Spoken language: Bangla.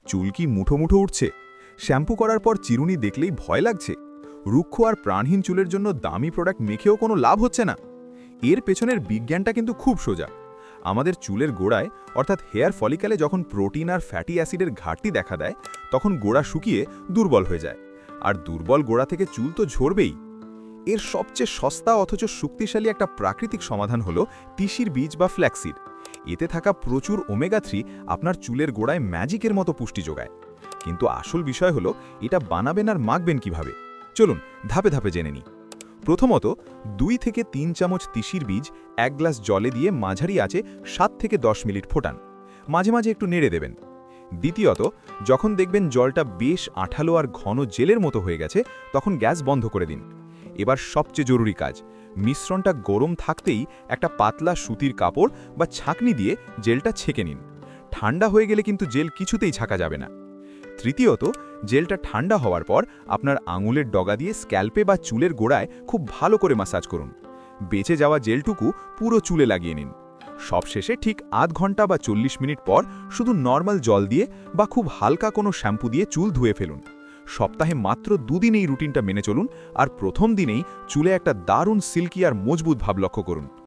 চুল কি মুঠো মুঠো উঠছে? শ্যাম্পু করার পর চিরুনি দেখলেই ভয় লাগছে? রুক্ষ আর প্রাণহীন চুলের জন্য দামি প্রোডাক্ট মেখেও কোনো লাভ হচ্ছে না? এর পেছনের বিজ্ঞানটা কিন্তু খুব সোজা। আমাদের চুলের গোড়ায় অর্থাৎ হেয়ার ফলিকালে যখন প্রোটিন আর ফ্যাটি অ্যাসিডের ঘাটতি দেখা দেয়, তখন গোড়া শুকিয়ে দুর্বল হয়ে যায়। আর দুর্বল গোড়া থেকে চুল তো ঝরবেই। এর সবচেয়ে সস্তা অথচ শক্তিশালী একটা প্রাকৃতিক সমাধান হলো তিসির বীজ বা ফ্ল্যাক্সিড। এতে থাকা প্রচুর ওমেগা-3 আপনার চুলের গোড়ায় ম্যাজিকের মতো পুষ্টি যোগায়। কিন্তু আসল বিষয় হলো এটা বানাবেন আর মাখবেন কিভাবে। চলুন ধাপে ধাপে জেনে নিই। প্রথমত 2 থেকে 3 চামচ তিসির বীজ 1 গ্লাস জলে দিয়ে মাঝারি আঁচে 7 থেকে 10 মিনিট ফোটান। মাঝে মাঝে একটু নেড়ে দেবেন। দ্বিতীয়ত, যখন দেখবেন জলটা বেশ আঠালো আর ঘন জেলের মতো হয়ে গেছে, তখন গ্যাস বন্ধ করে দিন। এবার সবচেয়ে জরুরি কাজ, মিশ্রণটা গরম থাকতেই একটা পাতলা সুতির কাপড় বা ছাঁকনি দিয়ে জেলটা ছেঁকে নিন। ঠান্ডা হয়ে গেলে কিন্তু জেল কিছুতেই ছাকা যাবে না। তৃতীয়ত, জেলটা ঠান্ডা হওয়ার পর আপনার আঙুলের ডগা দিয়ে স্ক্যাল্পে বা চুলের গোড়ায় খুব ভালো করে ম্যাসাজ করুন। বেঁচে যাওয়া জেলটুকু পুরো চুলে লাগিয়ে নিন। সবশেষে ঠিক আধ ঘন্টা বা 40 মিনিট পর শুধু নর্মাল জল দিয়ে বা খুব হালকা কোনো শ্যাম্পু দিয়ে চুল ধুয়ে ফেলুন। সপ্তাহে মাত্র 2 দিন এই রুটিনটা মেনে চলুন, আর প্রথম দিনেই চুলে একটা দারুণ সিল্কি আর মজবুত ভাব লক্ষ্য করুন।